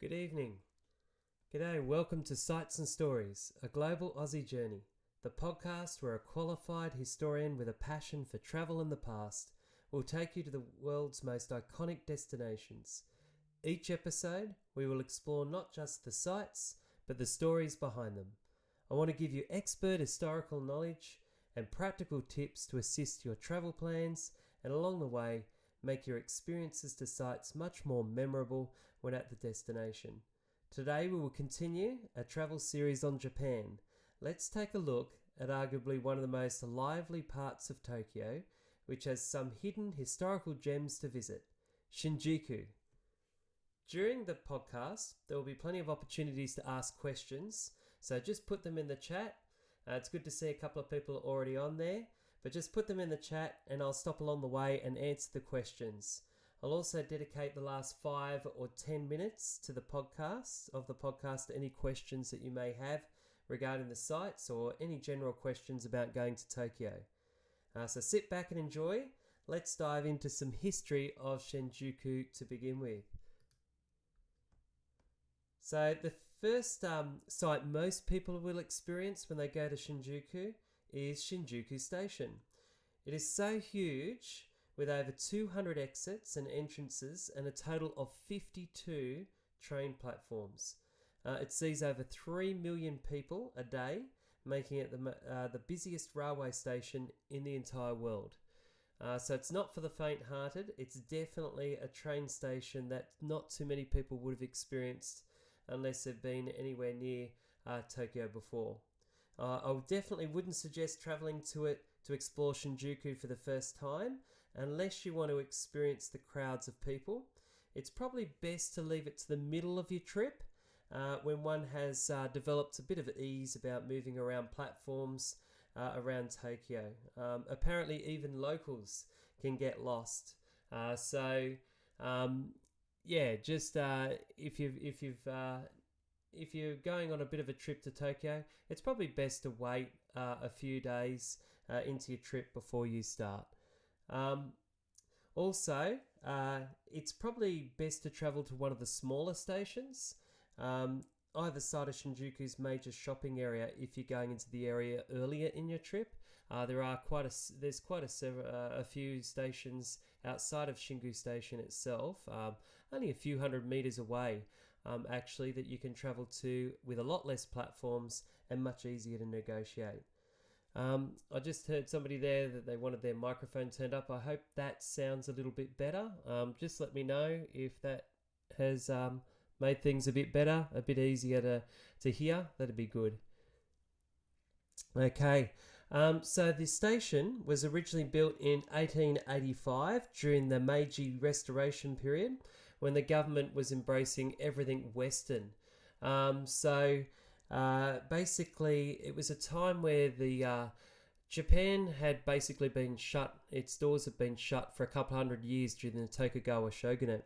Good evening. G'day, welcome to Sights and Stories, a global Aussie journey, the podcast where a qualified historian with a passion for travel in the past will take you to the world's most iconic destinations. Each episode, we will explore not just the sights, but the stories behind them. I want to give you expert historical knowledge and practical tips to assist your travel plans and along the way, make your experiences to sites much more memorable when at the destination. Today we will continue a travel series on Japan. Let's take a look at arguably one of the most lively parts of Tokyo, which has some hidden historical gems to visit, Shinjuku. During the podcast, there will be plenty of opportunities to ask questions, so just put them in the chat. It's good to see a couple of people already on there, but just put them in the chat and I'll stop along the way and answer the questions. I'll also dedicate the last 5 or 10 minutes to the podcast to any questions that you may have regarding the sites or any general questions about going to Tokyo. So sit back and enjoy. Let's dive into some history of Shinjuku to begin with. So the first site most people will experience when they go to Shinjuku is Shinjuku Station. It is so huge with over 200 exits and entrances and a total of 52 train platforms. It sees over 3 million people a day, making it the busiest railway station in the entire world. So it's not for the faint-hearted. It's definitely a train station that not too many people would have experienced unless they've been anywhere near Tokyo before. I definitely wouldn't suggest travelling to it to explore Shinjuku for the first time unless you want to experience the crowds of people. It's probably best to leave it to the middle of your trip when one has developed a bit of ease about moving around platforms around Tokyo. Apparently even locals can get lost. If you're going on a bit of a trip to Tokyo, it's probably best to wait a few days into your trip before you start. It's probably best to travel to one of the smaller stations, either side of Shinjuku's major shopping area if you're going into the area earlier in your trip. There's quite a few stations outside of Shinjuku Station itself, only a few hundred meters away. That you can travel to with a lot less platforms and much easier to negotiate. I just heard somebody there that they wanted their microphone turned up. I hope that sounds a little bit better. Just let me know if that has made things a bit better, a bit easier to hear. That'd be good. Okay, so the station was originally built in 1885 during the Meiji Restoration period, when the government was embracing everything Western. Basically, it was a time where Japan had basically been shut, its doors had been shut for a couple hundred years during the Tokugawa shogunate.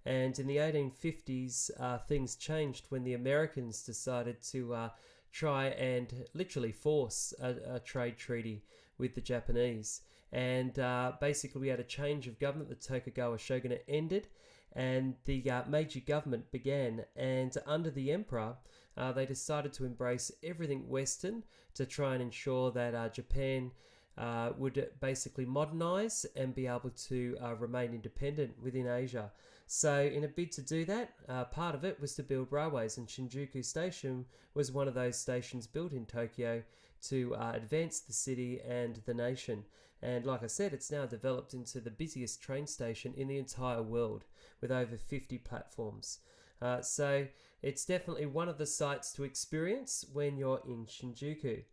And in the 1850s, things changed when the Americans decided to try and literally force a trade treaty with the Japanese. And basically, we had a change of government. The Tokugawa shogunate ended, and the Meiji government began. And under the emperor, they decided to embrace everything Western to try and ensure that Japan would basically modernize and be able to remain independent within Asia. So in a bid to do that, part of it was to build railways, and Shinjuku Station was one of those stations built in Tokyo to advance the city and the nation. And like I said, it's now developed into the busiest train station in the entire world with over 50 platforms. So it's definitely one of the sites to experience when you're in Shinjuku.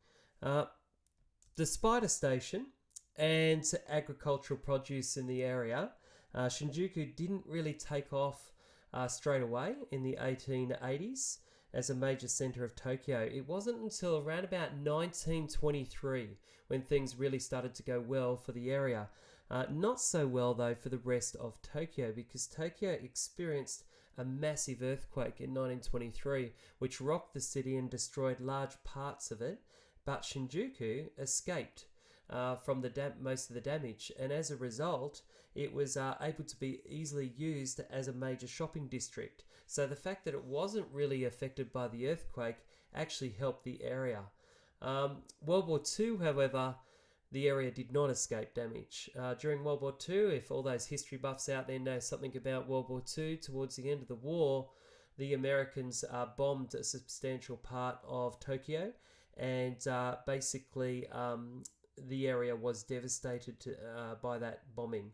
Despite a station and agricultural produce in the area, Shinjuku didn't really take off straight away in the 1880s as a major centre of Tokyo. It wasn't until around about 1923 when things really started to go well for the area. Not so well though for the rest of Tokyo, because Tokyo experienced a massive earthquake in 1923 which rocked the city and destroyed large parts of it, but Shinjuku escaped. from most of the damage, and as a result, it was able to be easily used as a major shopping district. So the fact that it wasn't really affected by the earthquake actually helped the area. World War II, however, the area did not escape damage. During World War II, if all those history buffs out there know something about World War II, towards the end of the war, the Americans bombed a substantial part of Tokyo, and basically the area was devastated by that bombing.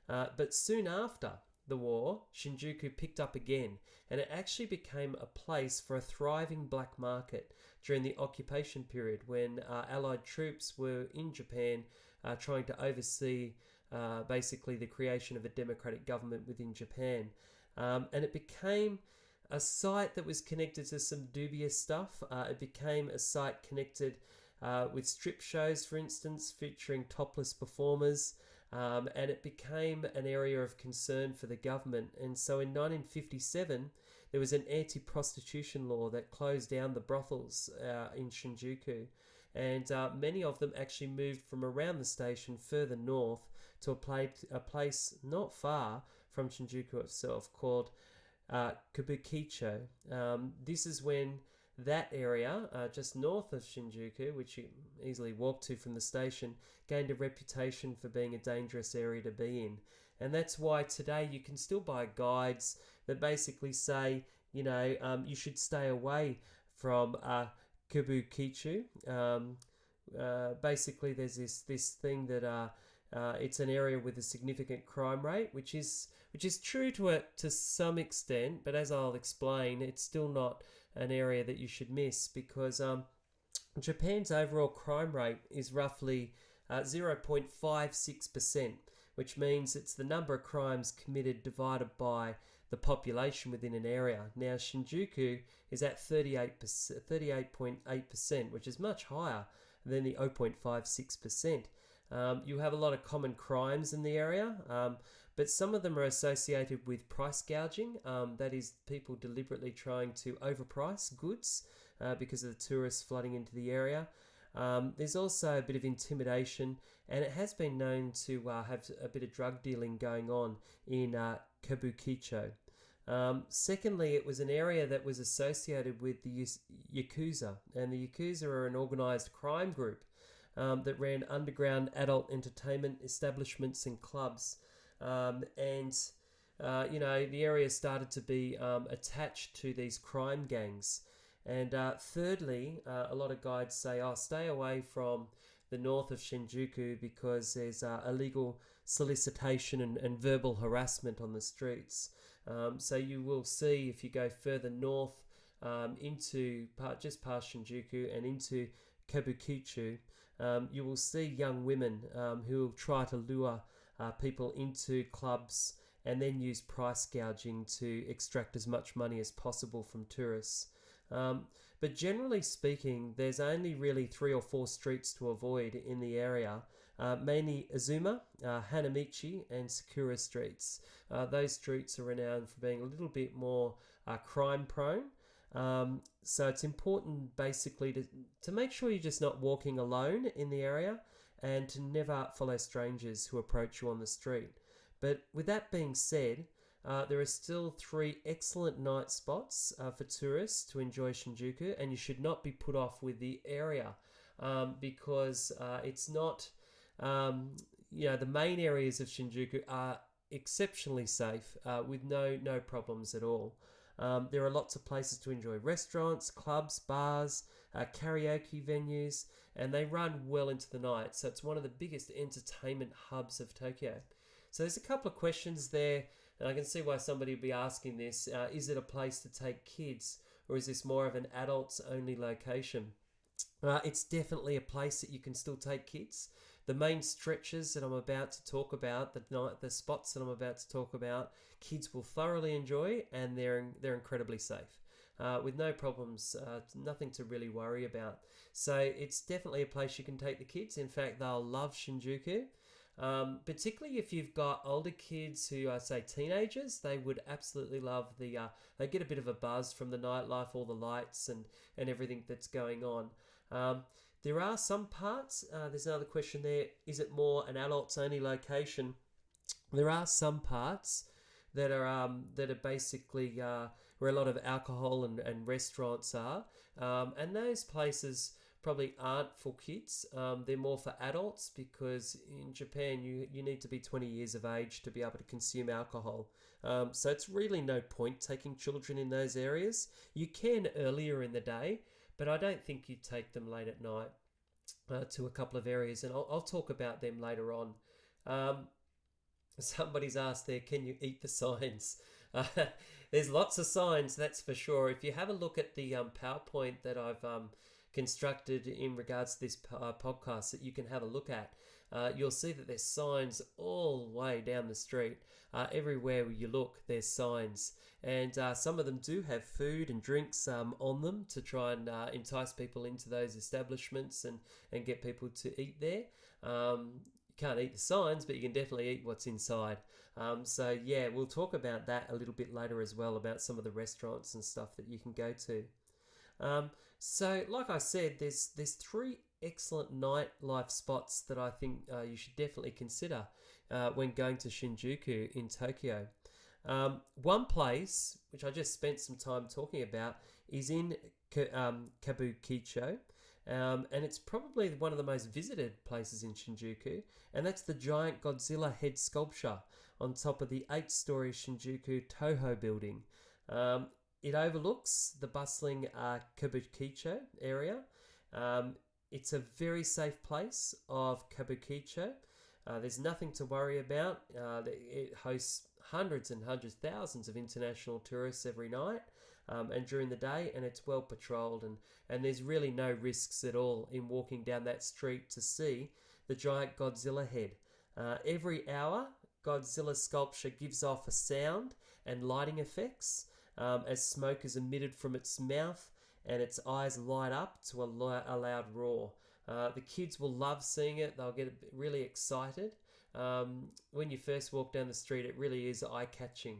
But soon after the war, Shinjuku picked up again, and it actually became a place for a thriving black market during the occupation period when Allied troops were in Japan trying to oversee basically the creation of a democratic government within Japan. And it became a site that was connected to some dubious stuff. It became a site connected with strip shows, for instance, featuring topless performers. And it became an area of concern for the government. And so in 1957, there was an anti-prostitution law that closed down the brothels in Shinjuku. And many of them actually moved from around the station further north to a place not far from Shinjuku itself called Kabukicho. This is when that area, just north of Shinjuku, which you easily walk to from the station, gained a reputation for being a dangerous area to be in. And that's why today you can still buy guides that basically say, you should stay away from Kabukicho. Basically, there's this thing that it's an area with a significant crime rate, which is true to some extent, but as I'll explain, it's still not an area that you should miss because Japan's overall crime rate is roughly 0.56%, which means it's the number of crimes committed divided by the population within an area. Now, Shinjuku is at 38.8%, which is much higher than the 0.56%. You have a lot of common crimes in the area, but some of them are associated with price gouging. That is, people deliberately trying to overprice goods because of the tourists flooding into the area. There's also a bit of intimidation, and it has been known to have a bit of drug dealing going on in Kabukicho. Secondly, it was an area that was associated with the Yakuza, and the Yakuza are an organised crime group that ran underground adult entertainment establishments and clubs. The area started to be attached to these crime gangs. And thirdly, a lot of guides say, stay away from the north of Shinjuku because there's illegal solicitation and verbal harassment on the streets. So you will see if you go further north into just past Shinjuku and into Kabukicho, you will see young women who will try to lure people into clubs and then use price gouging to extract as much money as possible from tourists. But generally speaking, there's only really 3 or 4 streets to avoid in the area, mainly Azuma, Hanamichi, and Sakura streets. Those streets are renowned for being a little bit more crime prone. So it's important basically to make sure you're just not walking alone in the area and to never follow strangers who approach you on the street. But with that being said, there are still 3 excellent night spots for tourists to enjoy Shinjuku, and you should not be put off with the area because it's not, the main areas of Shinjuku are exceptionally safe with no problems at all. There are lots of places to enjoy: restaurants, clubs, bars, karaoke venues, and they run well into the night. So it's one of the biggest entertainment hubs of Tokyo. So there's a couple of questions there, and I can see why somebody would be asking this. Is it a place to take kids, or is this more of an adults-only location? It's definitely a place that you can still take kids. The main stretches that I'm about to talk about, the spots that I'm about to talk about, kids will thoroughly enjoy, and they're incredibly safe. With no problems, nothing to really worry about. So it's definitely a place you can take the kids. In fact, they'll love Shinjuku. Particularly if you've got older kids who are, say, teenagers, they would absolutely love they get a bit of a buzz from the nightlife, all the lights and everything that's going on. There are some parts. There's another question there. Is it more an adults only location? There are some parts that are basically where a lot of alcohol and restaurants are, and those places probably aren't for kids. They're more for adults, because in Japan you need to be 20 years of age to be able to consume alcohol. So it's really no point taking children in those areas. You can earlier in the day, but I don't think you take them late at night to a couple of areas, and I'll talk about them later on. Um, Somebody's asked there, can you eat the signs? Uh, there's lots of signs, that's for sure. If you have a look at the PowerPoint that I've constructed in regards to this podcast that you can have a look at, you'll see that there's signs all the way down the street. Everywhere you look, there's signs. And some of them do have food and drinks on them to try and entice people into those establishments and get people to eat there. Can't eat the signs, but you can definitely eat what's inside. So yeah, we'll talk about that a little bit later as well, about some of the restaurants and stuff that you can go to. So like I said, there's three excellent nightlife spots that I think you should definitely consider when going to Shinjuku in Tokyo. One place which I just spent some time talking about is in Kabukicho. And it's probably one of the most visited places in Shinjuku, and that's the giant Godzilla head sculpture on top of the 8-story Shinjuku Toho building. It overlooks the bustling Kabukicho area. It's a very safe place of Kabukicho. There's nothing to worry about. It hosts hundreds and hundreds, thousands of international tourists every night. And during the day, and it's well patrolled, and there's really no risks at all in walking down that street to see the giant Godzilla head. Every hour, Godzilla sculpture gives off a sound and lighting effects as smoke is emitted from its mouth and its eyes light up to a loud roar. The kids will love seeing it. They'll get really excited. When you first walk down the street, it really is eye-catching.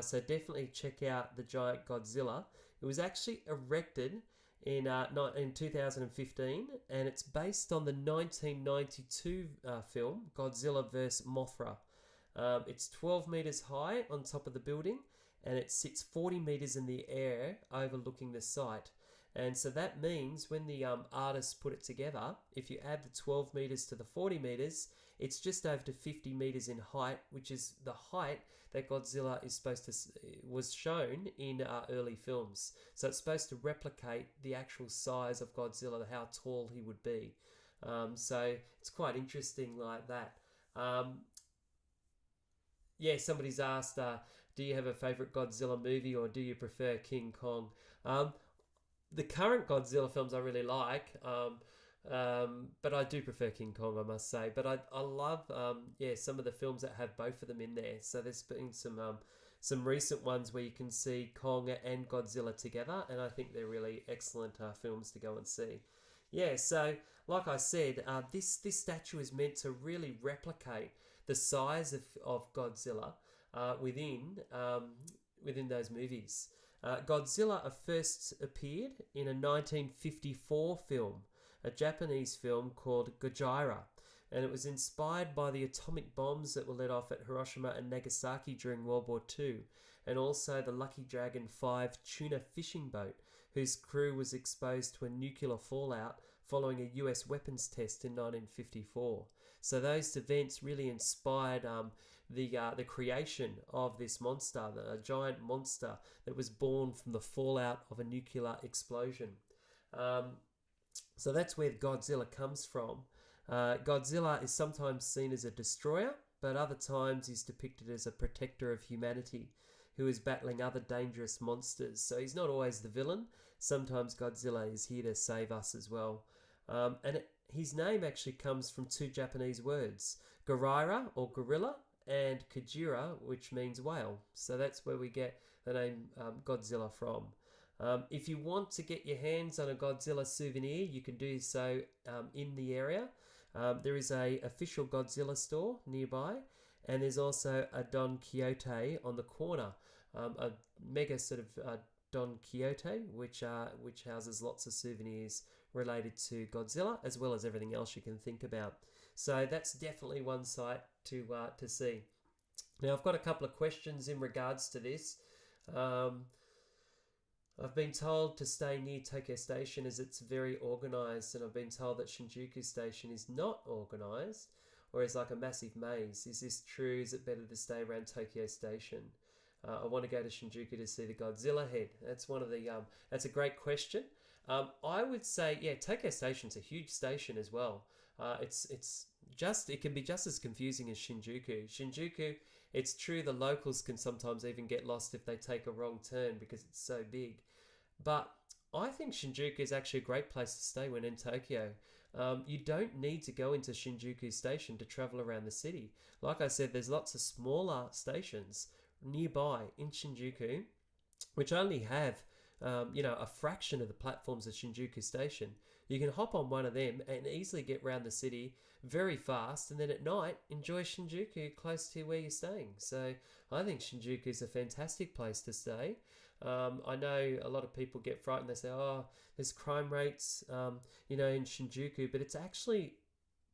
So definitely check out the giant Godzilla. It was actually erected in 2015, and it's based on the 1992 film Godzilla vs. Mothra. It's 12 meters high on top of the building, and it sits 40 meters in the air overlooking the site. And so that means when the artists put it together, if you add the 12 meters to the 40 meters, it's just over to 50 meters in height, which is the height that Godzilla was shown in early films. So it's supposed to replicate the actual size of Godzilla, how tall he would be. So it's quite interesting like that. Somebody's asked, do you have a favorite Godzilla movie, or do you prefer King Kong? The current Godzilla films I really like, but I do prefer King Kong, I must say. But I love some of the films that have both of them in there. So there's been some recent ones where you can see Kong and Godzilla together, and I think they're really excellent films to go and see. Yeah, so like I said, this statue is meant to really replicate the size of Godzilla within those movies. Godzilla first appeared in a 1954 film, a Japanese film called Gojira, and it was inspired by the atomic bombs that were let off at Hiroshima and Nagasaki during World War II, and also the Lucky Dragon 5 tuna fishing boat, whose crew was exposed to a nuclear fallout following a US weapons test in 1954. So those events really inspired the creation of this monster, a giant monster that was born from the fallout of a nuclear explosion. So that's where Godzilla comes from. Godzilla is sometimes seen as a destroyer, but other times he's depicted as a protector of humanity who is battling other dangerous monsters. So he's not always the villain. Sometimes Godzilla is here to save us as well. His name actually comes from two Japanese words, Gorira or gorilla, and Kajira, which means whale. So that's where we get the name Godzilla from. If you want to get your hands on a Godzilla souvenir, you can do so in the area. There is a official Godzilla store nearby, and there's also a Don Quixote on the corner, a mega sort of Don Quixote, which houses lots of souvenirs related to Godzilla, as well as everything else you can think about. So that's definitely one site to see. Now, I've got a couple of questions in regards to this. I've been told to stay near Tokyo Station as it's very organised, and I've been told that Shinjuku Station is not organised, or is like a massive maze. Is this true? Is it better to stay around Tokyo Station? I want to go to Shinjuku to see the Godzilla head. That's one of the. That's a great question. I would say, yeah, Tokyo Station's a huge station as well. It can be just as confusing as Shinjuku. Shinjuku, it's true the locals can sometimes even get lost if they take a wrong turn because it's so big. But I think Shinjuku is actually a great place to stay when in Tokyo. You don't need to go into Shinjuku Station to travel around the city. Like I said, there's lots of smaller stations nearby in Shinjuku, which only have a fraction of the platforms of Shinjuku Station. You can hop on one of them and easily get around the city very fast, and then at night enjoy Shinjuku close to where you're staying. So I think Shinjuku is a fantastic place to stay. I know a lot of people get frightened. They say, "Oh, there's crime rates, in Shinjuku," but it's actually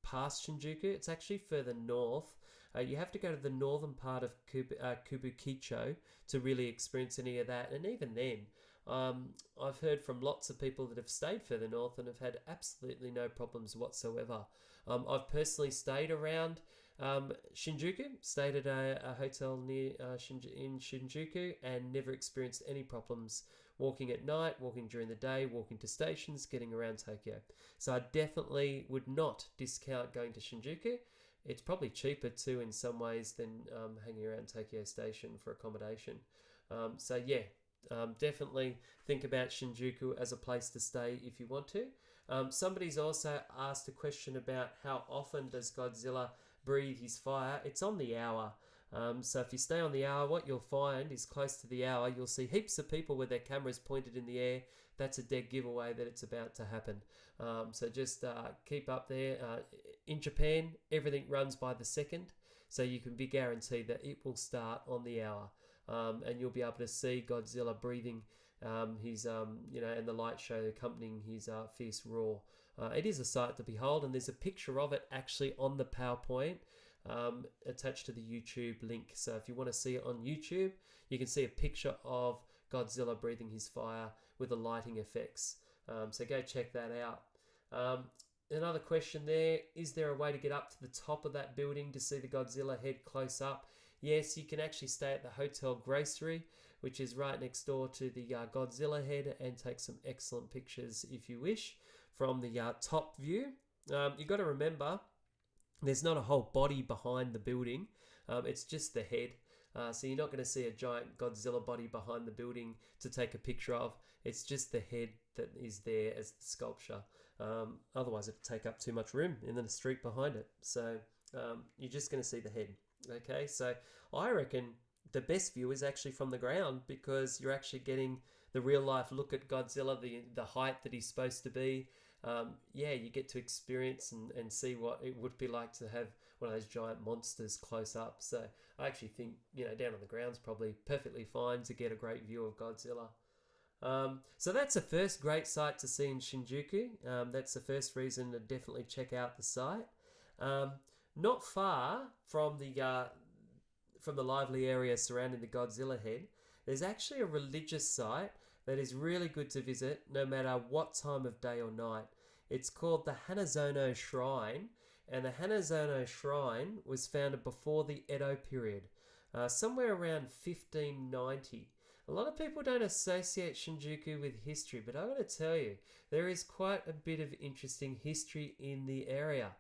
past Shinjuku. It's actually further north. You have to go to the northern part of Kabukicho to really experience any of that, and even then, I've heard from lots of people that have stayed further north and have had absolutely no problems whatsoever. I've personally stayed around Shinjuku, stayed at a hotel near in Shinjuku, and never experienced any problems walking at night, walking during the day, walking to stations, getting around Tokyo. So I definitely would not discount going to Shinjuku. It's probably cheaper too in some ways than hanging around Tokyo Station for accommodation. Definitely think about Shinjuku as a place to stay if you want to. Somebody's also asked a question about how often does Godzilla breathe his fire. It's on the hour. So if you stay on the hour, what you'll find is close to the hour, you'll see heaps of people with their cameras pointed in the air. That's a dead giveaway that it's about to happen. So just keep up there. In Japan, everything runs by the second, so you can be guaranteed that it will start on the hour. And you'll be able to see Godzilla breathing his, and the light show accompanying his fierce roar. It is a sight to behold, and there's a picture of it actually on the PowerPoint attached to the YouTube link. So if you want to see it on YouTube, you can see a picture of Godzilla breathing his fire with the lighting effects. So go check that out. Another question there, is there a way to get up to the top of that building to see the Godzilla head close up? Yes, you can actually stay at the Hotel Grocery, which is right next door to the Godzilla head, and take some excellent pictures if you wish from the top view. You've got to remember, there's not a whole body behind the building. It's just the head. So you're not going to see a giant Godzilla body behind the building to take a picture of. It's just the head that is there as the sculpture. Otherwise, it'd take up too much room in the street behind it. So you're just going to see the head. Okay, so I reckon the best view is actually from the ground, because you're actually getting the real life look at Godzilla, the height that he's supposed to be. You get to experience and see what it would be like to have one of those giant monsters close up. So I actually think, down on the ground's probably perfectly fine to get a great view of Godzilla. So that's the first great site to see in Shinjuku. That's the first reason to definitely check out the site. Not far from the lively area surrounding the Godzilla head, there's actually a religious site that is really good to visit no matter what time of day or night. It's called the Hanazono Shrine, and the Hanazono Shrine was founded before the Edo period, somewhere around 1590. A lot of people don't associate Shinjuku with history, but I'm going to tell you, there is quite a bit of interesting history in the area.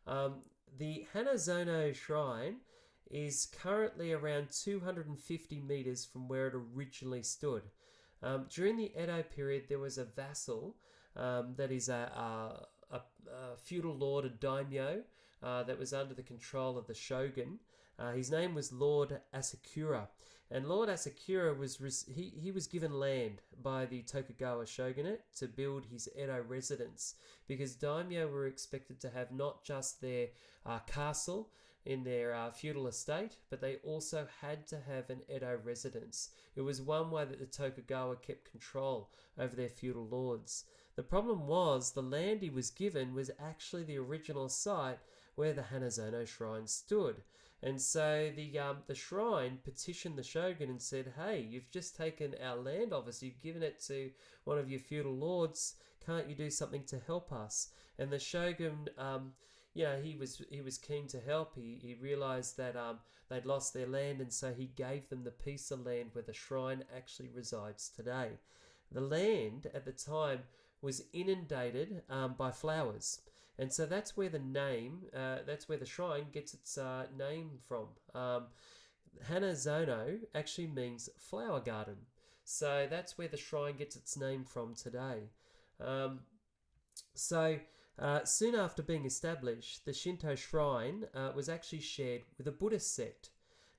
The Hanazono Shrine is currently around 250 meters from where it originally stood. During the Edo period, there was a vassal that is a feudal lord, a daimyo, that was under the control of the shogun. His name was Lord Asakura. And Lord Asakura he was given land by the Tokugawa shogunate to build his Edo residence, because daimyo were expected to have not just their castle in their feudal estate, but they also had to have an Edo residence. It was one way that the Tokugawa kept control over their feudal lords. The problem was the land he was given was actually the original site where the Hanazono shrine stood. And so the shrine petitioned the shogun and said, hey, you've just taken our land off us, you've given it to one of your feudal lords, can't you do something to help us? And the shogun, he was keen to help. He realised that they'd lost their land, and so he gave them the piece of land where the shrine actually resides today. The land at the time was inundated by flowers. And so that's where that's where the shrine gets its name from. Hanazono actually means flower garden. So that's where the shrine gets its name from today. Soon after being established, the Shinto shrine was actually shared with a Buddhist sect.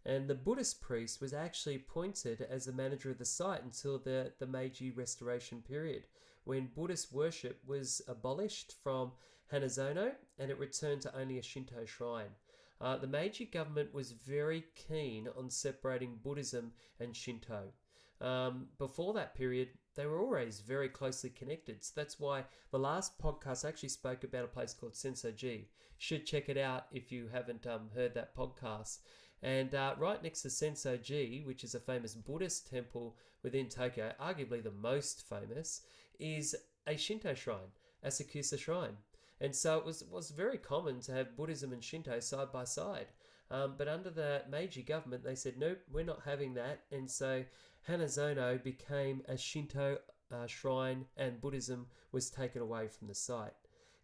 And the Buddhist priest was actually appointed as the manager of the site until the Meiji Restoration period, when Buddhist worship was abolished from Hanazono and it returned to only a Shinto shrine. The Meiji government was very keen on separating Buddhism and Shinto. Before that period, they were always very closely connected. So that's why the last podcast actually spoke about a place called Sensoji. You should check it out if you haven't heard that podcast. And right next to Sensoji, which is a famous Buddhist temple within Tokyo, arguably the most famous, is a Shinto shrine, Asakusa Shrine. And so it was very common to have Buddhism and Shinto side by side. But under the Meiji government, they said, nope, we're not having that. And so Hanazono became a Shinto shrine and Buddhism was taken away from the site.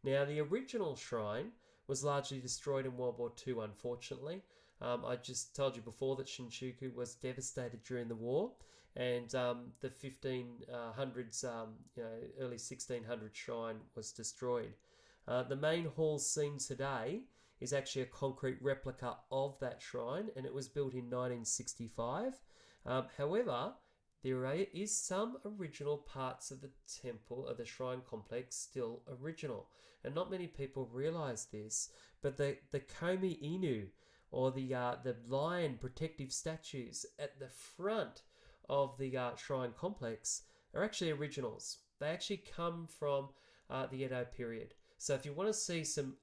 Now, the original shrine was largely destroyed in World War II, unfortunately. I just told you before that Shinjuku was devastated during the war, and the 1500s, early 1600s shrine was destroyed. The main hall seen today is actually a concrete replica of that shrine, and it was built in 1965. However, there is some original parts of the temple, of the shrine complex, still original. And not many people realise this, but the Komi Inu, or the lion protective statues at the front of the shrine complex are actually originals. They actually come from the Edo period. So if you want to see some,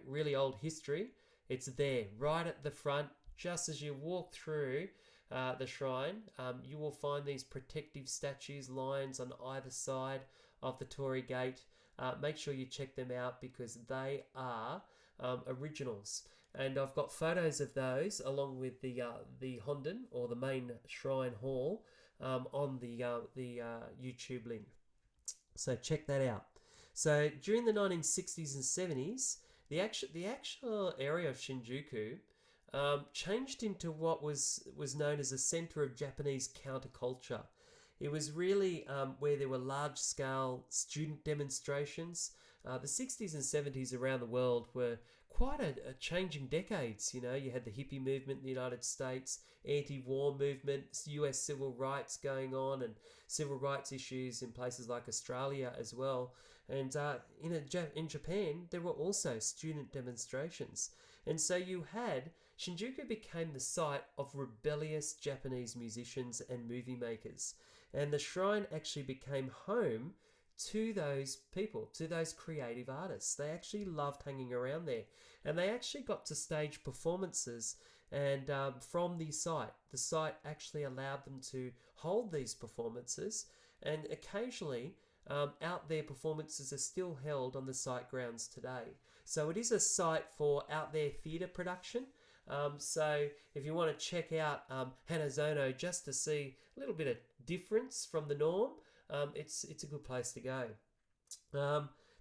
really old history, it's there, right at the front. Just as you walk through the shrine, you will find these protective statues, lions on either side of the Torii Gate. Make sure you check them out because they are originals. And I've got photos of those along with the Honden, or the main shrine hall, on the YouTube link. So check that out. So during the 1960s and 70s, the actual area of Shinjuku changed into what was known as a center of Japanese counterculture. It was really where there were large-scale student demonstrations. The 60s and 70s around the world were quite a changing decades. You had the hippie movement in the United States, anti-war movement, US civil rights going on, and civil rights issues in places like Australia as well. And in Japan, there were also student demonstrations. And so Shinjuku became the site of rebellious Japanese musicians and movie makers. And the shrine actually became home to those people, to those creative artists. They actually loved hanging around there. And they actually got to stage performances. And from the site actually allowed them to hold these performances. And occasionally, out there performances are still held on the site grounds today. So it is a site for out there theatre production. So if you want to check out Hanazono just to see a little bit of difference from the norm, it's a good place to go.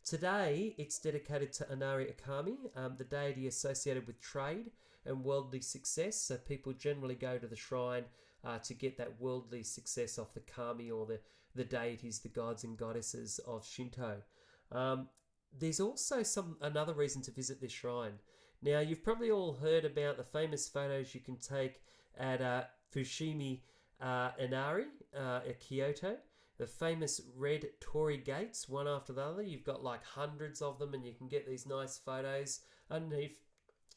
Today, it's dedicated to Inari Akami, the deity associated with trade and worldly success. So people generally go to the shrine to get that worldly success off the kami, or the deities, the gods and goddesses of Shinto. There's also another reason to visit this shrine. Now, you've probably all heard about the famous photos you can take at Fushimi Inari at Kyoto. The famous red Torii gates, one after the other. You've got like hundreds of them, and you can get these nice photos underneath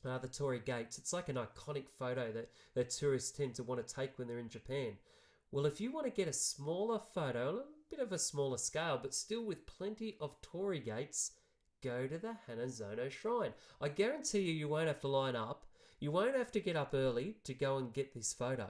the Torii Gates. It's like an iconic photo that tourists tend to want to take when they're in Japan. Well, if you want to get a smaller photo, a bit of a smaller scale, but still with plenty of Torii Gates, go to the Hanazono Shrine. I guarantee you won't have to line up. You won't have to get up early to go and get this photo,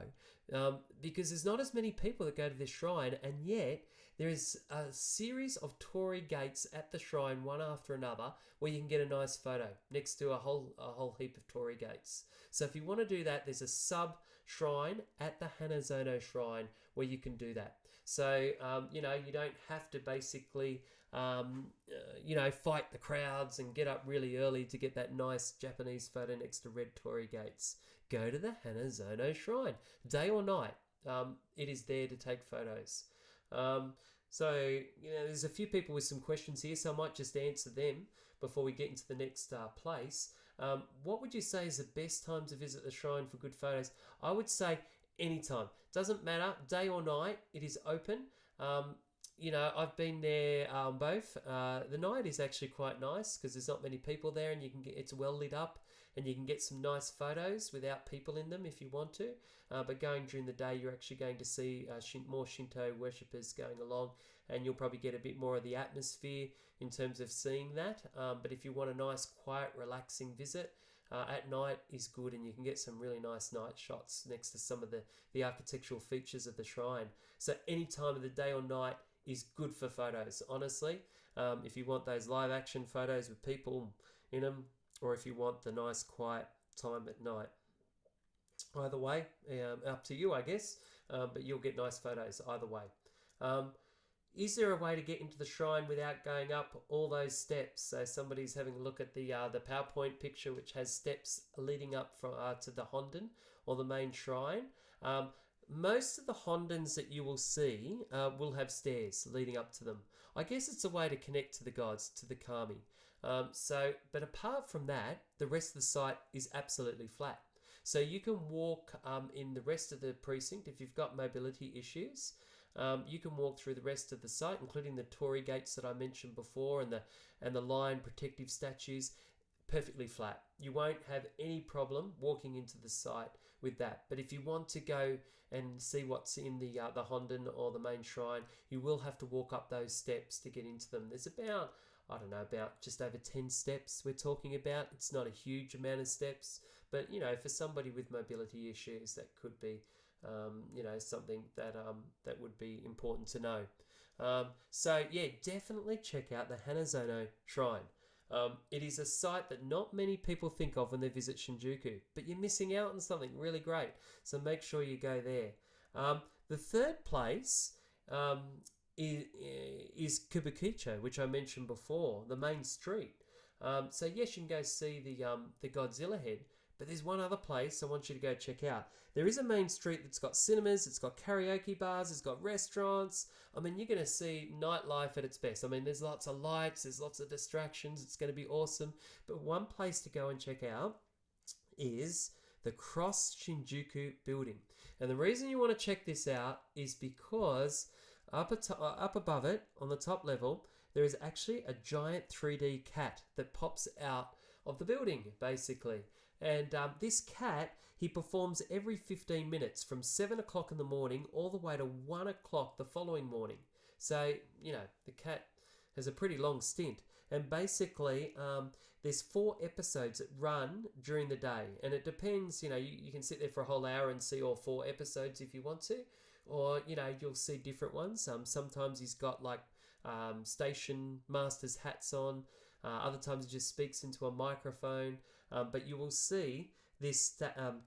because there's not as many people that go to this shrine, and yet there is a series of Torii Gates at the shrine, one after another, where you can get a nice photo next to a whole heap of Torii Gates. So if you want to do that, there's a sub shrine at the Hanazono Shrine where you can do that. So you don't have to basically fight the crowds and get up really early to get that nice Japanese photo next to red Torii Gates. Go to the Hanazono Shrine, day or night. It is there to take photos. There's a few people with some questions here, so I might just answer them before we get into the next place. What would you say is the best time to visit the shrine for good photos? I would say anytime. Doesn't matter, day or night, it is open. I've been there both. The night is actually quite nice because there's not many people there, and it's well lit up, and you can get some nice photos without people in them if you want to. But going during the day, you're actually going to see more Shinto worshippers going along, and you'll probably get a bit more of the atmosphere in terms of seeing that. But if you want a nice, quiet, relaxing visit, at night is good, and you can get some really nice night shots next to some of the architectural features of the shrine. So any time of the day or night is good for photos, honestly. If you want those live action photos with people in them, or if you want the nice quiet time at night. Either way, up to you, I guess, but you'll get nice photos either way. Is there a way to get into the shrine without going up all those steps? So somebody's having a look at the PowerPoint picture, which has steps leading up to the Honden, or the main shrine. Most of the Hondens that you will see will have stairs leading up to them. I guess it's a way to connect to the gods, to the kami. But apart from that, the rest of the site is absolutely flat. So you can walk in the rest of the precinct if you've got mobility issues. You can walk through the rest of the site, including the Torii Gates that I mentioned before, and the lion protective statues, perfectly flat. You won't have any problem walking into the site with that. But if you want to go and see what's in the Honden or the main shrine, you will have to walk up those steps to get into them. There's about just over 10 steps we're talking about. It's not a huge amount of steps, but for somebody with mobility issues, that could be something that would be important to know. Definitely check out the Hanazono Shrine. It is a site that not many people think of when they visit Shinjuku, but you're missing out on something really great, so make sure you go there. The third place is Kubukicho, which I mentioned before, the main street. So yes, you can go see the Godzilla head, but there's one other place I want you to go check out. There is a main street that's got cinemas, it's got karaoke bars, it's got restaurants. I mean, you're going to see nightlife at its best. I mean, there's lots of lights, there's lots of distractions, it's going to be awesome. But one place to go and check out is the Cross Shinjuku building. And the reason you want to check this out is because up above it, on the top level, there is actually a giant 3D cat that pops out of the building, basically. And this cat, he performs every 15 minutes from 7 o'clock in the morning all the way to 1 o'clock the following morning. So, the cat has a pretty long stint. And basically, there's 4 episodes that run during the day. And it depends, you can sit there for a whole hour and see all 4 episodes if you want to. Or, you'll see different ones. Sometimes he's got station master's hats on. Other times he just speaks into a microphone. But you will see this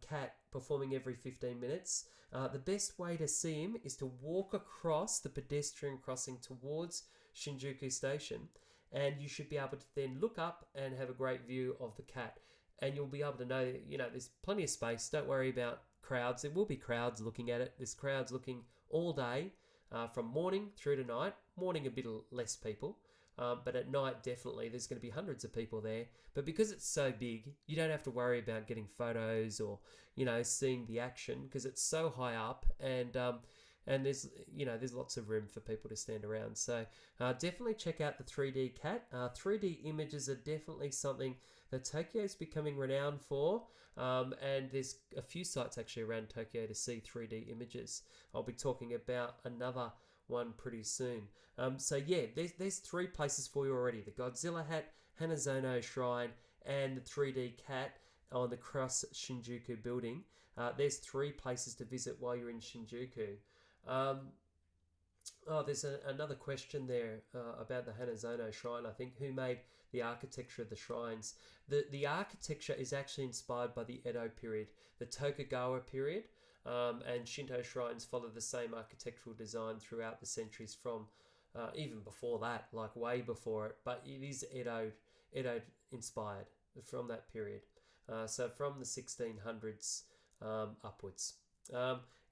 cat performing every 15 minutes. The best way to see him is to walk across the pedestrian crossing towards Shinjuku Station, and you should be able to then look up and have a great view of the cat. And you'll be able to know, there's plenty of space. Don't worry about crowds. There will be crowds looking at it. There's crowds looking all day, from morning through to night. Morning, a bit less people. But at night, definitely, there's going to be hundreds of people there. But because it's so big, you don't have to worry about getting photos or, seeing the action because it's so high up. And and there's lots of room for people to stand around. So definitely check out the 3D CAT. 3D images are definitely something that Tokyo is becoming renowned for, and there's a few sites actually around Tokyo to see 3D images. I'll be talking about another one pretty soon. So yeah, there's 3 places for you already: the Godzilla Hat, Hanazono Shrine, and the 3D CAT on the Cross Shinjuku building. There's 3 places to visit while you're in Shinjuku. There's another question there about the Hanazono Shrine, I think. Who made the architecture of the shrines? The architecture is actually inspired by the Edo period, the Tokugawa period, and Shinto shrines follow the same architectural design throughout the centuries from even before that, like way before it, but it is Edo inspired from that period. So from the 1600s upwards.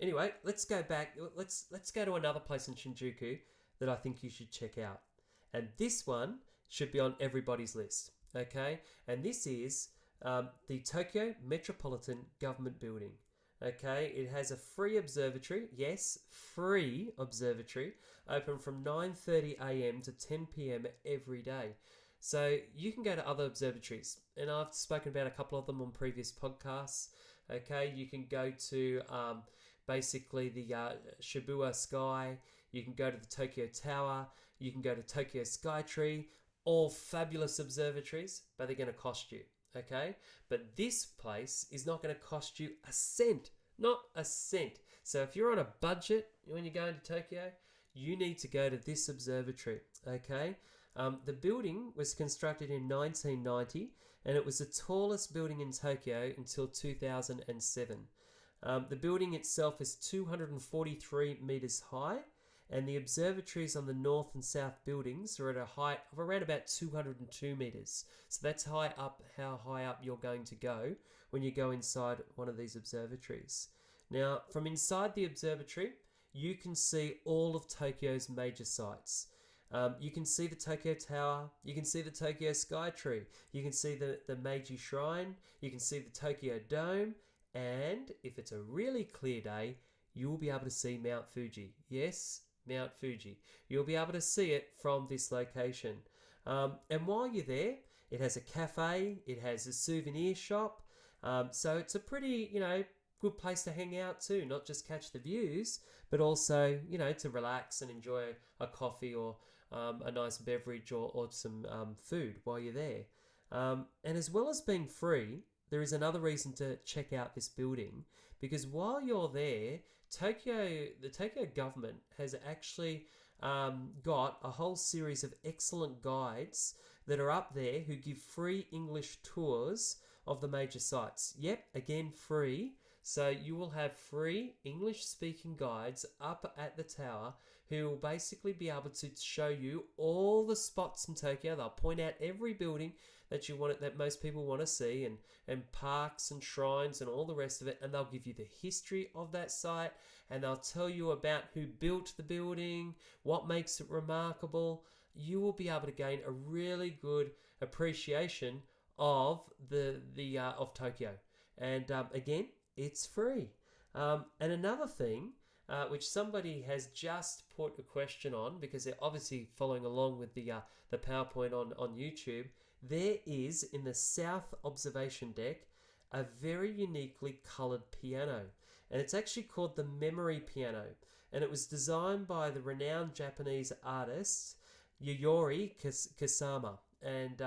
Anyway, let's go back. Let's go to another place in Shinjuku that I think you should check out, and this one should be on everybody's list. Okay, and this is the Tokyo Metropolitan Government Building. Okay, it has a free observatory. Yes, free observatory, open from 9:30 a.m. to 10 p.m. every day. So you can go to other observatories, and I've spoken about a couple of them on previous podcasts. Okay, you can go to basically the Shibuya Sky. You can go to the Tokyo Tower. You can go to Tokyo Skytree. All fabulous observatories, but they're going to cost you. Okay, but this place is not going to cost you a cent. Not a cent. So if you're on a budget when you're going to Tokyo, you need to go to this observatory. Okay. The building was constructed in 1990, and it was the tallest building in Tokyo until 2007. The building itself is 243 meters high, and the observatories on the north and south buildings are at a height of around about 202 meters. So that's how high up you're going to go when you go inside one of these observatories. Now, from inside the observatory, you can see all of Tokyo's major sites. You can see the Tokyo Tower, you can see the Tokyo Skytree, you can see the Meiji Shrine, you can see the Tokyo Dome, and if it's a really clear day, you will be able to see Mount Fuji. Yes, Mount Fuji. You'll be able to see it from this location. And while you're there, it has a cafe, it has a souvenir shop, so it's a pretty, good place to hang out too, not just catch the views, but also, to relax and enjoy a coffee or a nice beverage or some food while you're there. And as well as being free, there is another reason to check out this building, because while you're there, the Tokyo government has actually got a whole series of excellent guides that are up there who give free English tours of the major sites. Yep, again, free. So you will have free English-speaking guides up at the tower who will basically be able to show you all the spots in Tokyo. They'll point out every building that most people want to see, and parks and shrines and all the rest of it, and they'll give you the history of that site, and they'll tell you about who built the building, what makes it remarkable. You will be able to gain a really good appreciation of of Tokyo, and again, it's free. And another thing, which somebody has just put a question on, because they're obviously following along with the PowerPoint on YouTube, there is in the south observation deck a very uniquely coloured piano, and it's actually called the Memory Piano, and it was designed by the renowned Japanese artist Yayoi Kusama, and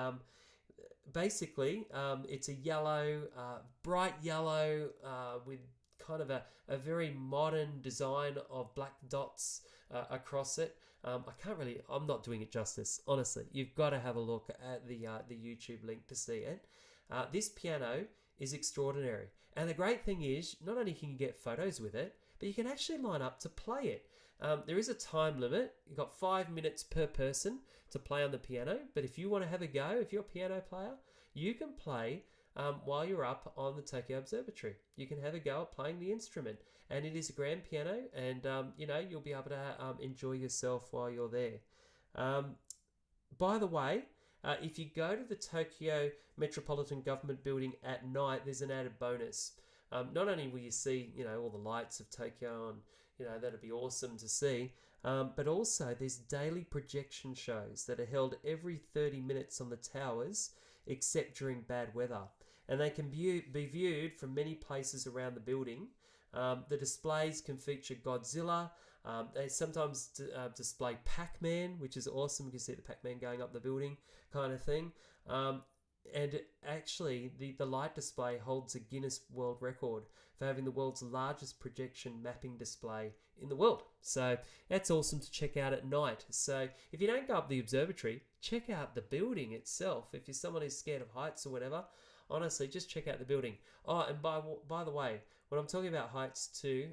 basically it's a yellow, bright yellow with kind of a very modern design of black dots across it. I'm not doing it justice, honestly. You've got to have a look at the YouTube link to see it. This piano is extraordinary. And the great thing is, not only can you get photos with it, but you can actually line up to play it. There is a time limit. You've got 5 minutes per person to play on the piano. But if you want to have a go, if you're a piano player, you can play while you're up on the Tokyo Observatory. You can have a go at playing the instrument. And it is a grand piano, and you'll be able to enjoy yourself while you're there. By the way, if you go to the Tokyo Metropolitan Government Building at night, there's an added bonus. Not only will you see, all the lights of Tokyo and, that'd be awesome to see. But also, there's daily projection shows that are held every 30 minutes on the towers, except during bad weather. And they can be viewed from many places around the building. The displays can feature Godzilla. They sometimes display Pac-Man, which is awesome. You can see the Pac-Man going up the building kind of thing. And actually, the light display holds a Guinness World Record for having the world's largest projection mapping display in the world. So that's awesome to check out at night. So if you don't go up the observatory, check out the building itself. If you're someone who's scared of heights or whatever, honestly, just check out the building. Oh, and by the way, when I'm talking about heights too,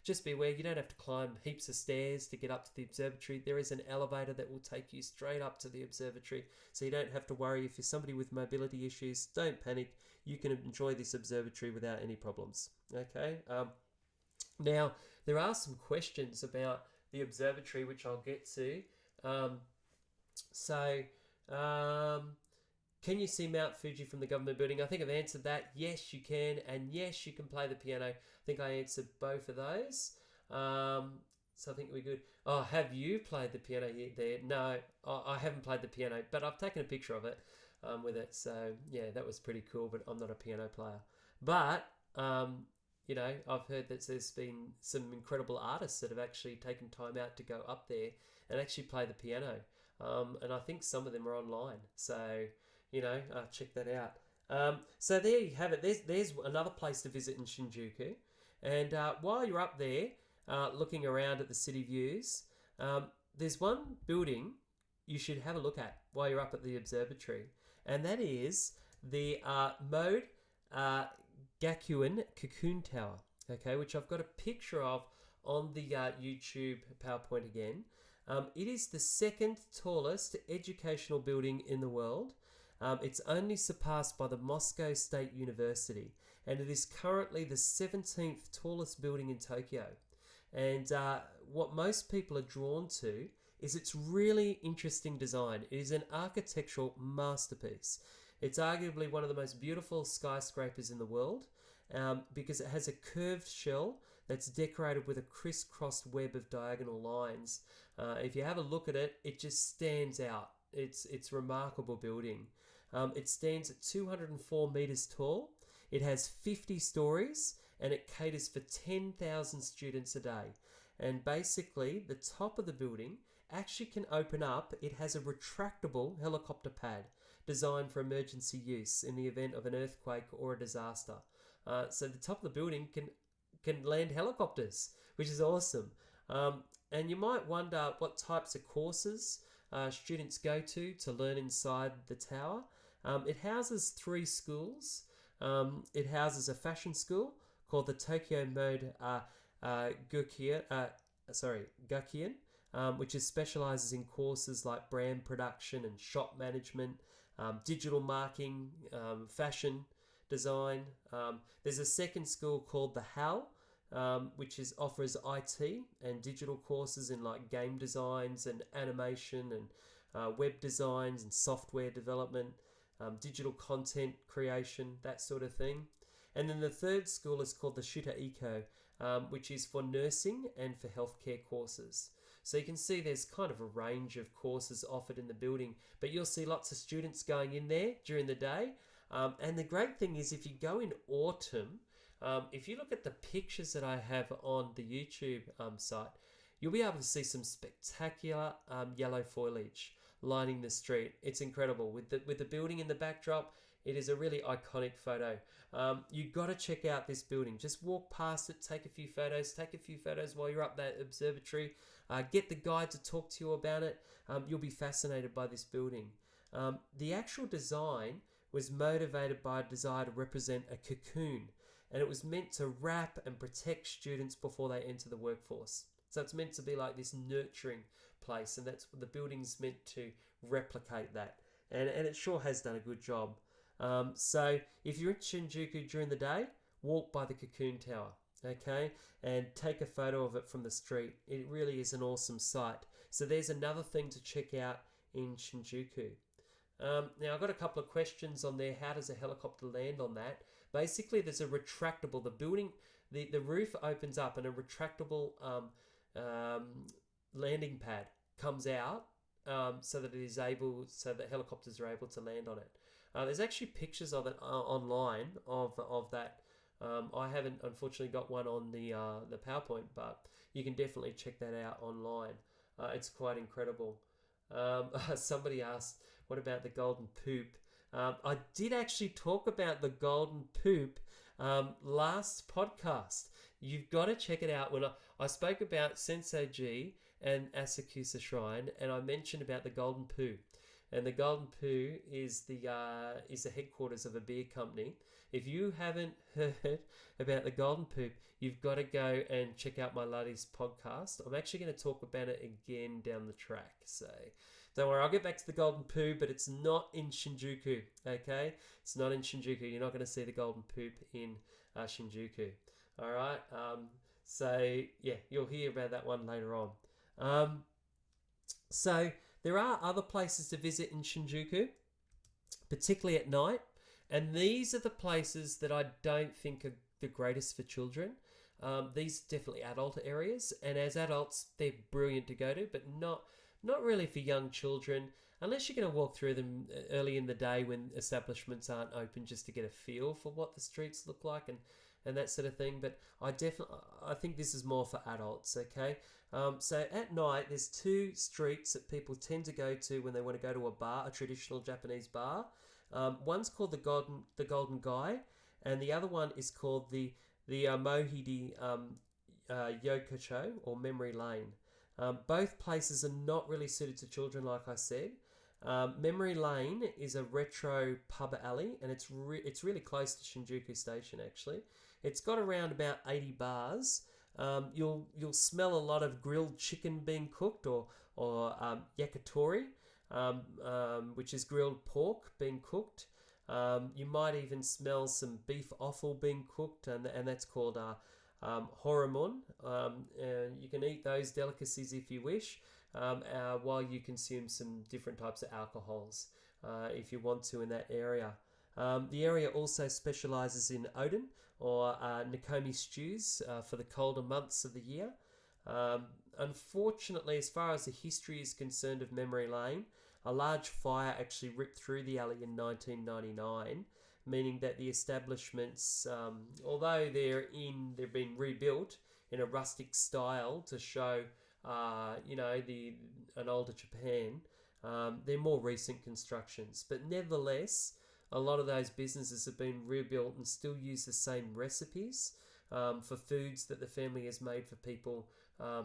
just be aware you don't have to climb heaps of stairs to get up to the observatory. There is an elevator that will take you straight up to the observatory, so you don't have to worry. If you're somebody with mobility issues, don't panic. You can enjoy this observatory without any problems. Okay. Now, there are some questions about the observatory, which I'll get to. Can you see Mount Fuji from the government building? I think I've answered that. Yes, you can. And yes, you can play the piano. I think I answered both of those. So I think we're good. Oh, have you played the piano there? No, I haven't played the piano, but I've taken a picture of it with it. So, yeah, that was pretty cool, but I'm not a piano player. But, I've heard that there's been some incredible artists that have actually taken time out to go up there and actually play the piano. And I think some of them are online. So, check that out. So there you have it. There's another place to visit in Shinjuku. And while you're up there looking around at the city views, there's one building you should have a look at while you're up at the observatory. And that is the Mode Gakuen Cocoon Tower, okay, which I've got a picture of on the YouTube PowerPoint again. It is the second tallest educational building in the world. It's only surpassed by the Moscow State University, and it is currently the 17th tallest building in Tokyo. And what most people are drawn to is its really interesting design. It is an architectural masterpiece. It's arguably one of the most beautiful skyscrapers in the world because it has a curved shell that's decorated with a crisscrossed web of diagonal lines. If you have a look at it, it just stands out. It's a remarkable building. It stands at 204 meters tall. It has 50 stories and it caters for 10,000 students a day. And basically, the top of the building actually can open up. It has a retractable helicopter pad designed for emergency use in the event of an earthquake or a disaster. So the top of the building can land helicopters, which is awesome. And you might wonder what types of courses students go to learn inside the tower. It houses 3 schools. It houses a fashion school called the Tokyo Mode Gakuen, which specializes in courses like brand production and shop management, digital marketing, fashion design. There's a second school called the HAL, which offers IT and digital courses in like game designs and animation and web designs and software development, digital content creation, that sort of thing. And then the third school is called the Shuta Eco, which is for nursing and for healthcare courses. So you can see there's kind of a range of courses offered in the building, but you'll see lots of students going in there during the day. And the great thing is if you go in autumn, if you look at the pictures that I have on the YouTube site, you'll be able to see some spectacular yellow foliage lining the street. It's incredible. With the building in the backdrop, it is a really iconic photo. You've got to check out this building. Just walk past it, take a few photos while you're up that observatory. Get the guide to talk to you about it. You'll be fascinated by this building. The actual design was motivated by a desire to represent a cocoon, and it was meant to wrap and protect students before they enter the workforce. So it's meant to be like this nurturing place, and that's what the building's meant to replicate that. And it sure has done a good job. So if you're in Shinjuku during the day, walk by the Cocoon Tower, okay? And take a photo of it from the street. It really is an awesome sight. So there's another thing to check out in Shinjuku. Now I've got a couple of questions on there. How does a helicopter land on that? Basically, there's a retractable. The building the roof opens up and a retractable um, landing pad comes out, so that helicopters are able to land on it. There's actually pictures of it online of that. I haven't unfortunately got one on the PowerPoint, but you can definitely check that out online. It's quite incredible. Somebody asked, "What about the golden poop?" I did actually talk about the golden poop last podcast. You've got to check it out. When I spoke about Sensoji and Asakusa Shrine, and I mentioned about the golden poo. And the Golden Poo is the headquarters of a beer company. If you haven't heard about the Golden Poo, you've got to go and check out my latest podcast. I'm actually going to talk about it again down the track. So don't worry, I'll get back to the Golden Poo, but it's not in Shinjuku, okay? It's not in Shinjuku. You're not going to see the Golden Poop in Shinjuku, all right? So, yeah, you'll hear about that one later on. So there are other places to visit in Shinjuku, particularly at night. And these are the places that I don't think are the greatest for children. These are definitely adult areas. And as adults, they're brilliant to go to, but not really for young children, unless you're going to walk through them early in the day when establishments aren't open, just to get a feel for what the streets look like and that sort of thing. But I think this is more for adults, okay? So at night, there's two streets that people tend to go to when they want to go to a bar, a traditional Japanese bar. One's called the Golden Guy, and the other one is called the Mohidi Yokocho, or Memory Lane. Both places are not really suited to children, like I said. Memory Lane is a retro pub alley, and it's really close to Shinjuku Station, actually. It's got around about 80 bars. You'll smell a lot of grilled chicken being cooked, or yakitori, which is grilled pork being cooked. You might even smell some beef offal being cooked, and that's called horomon. And you can eat those delicacies if you wish, while you consume some different types of alcohols if you want to in that area. The area also specialises in oden, or Nakomi stews, for the colder months of the year. Unfortunately, as far as the history is concerned of Memory Lane, a large fire actually ripped through the alley in 1999, meaning that the establishments, although they've been rebuilt in a rustic style to show, an older Japan, they're more recent constructions. But nevertheless, a lot of those businesses have been rebuilt and still use the same recipes for foods that the family has made for people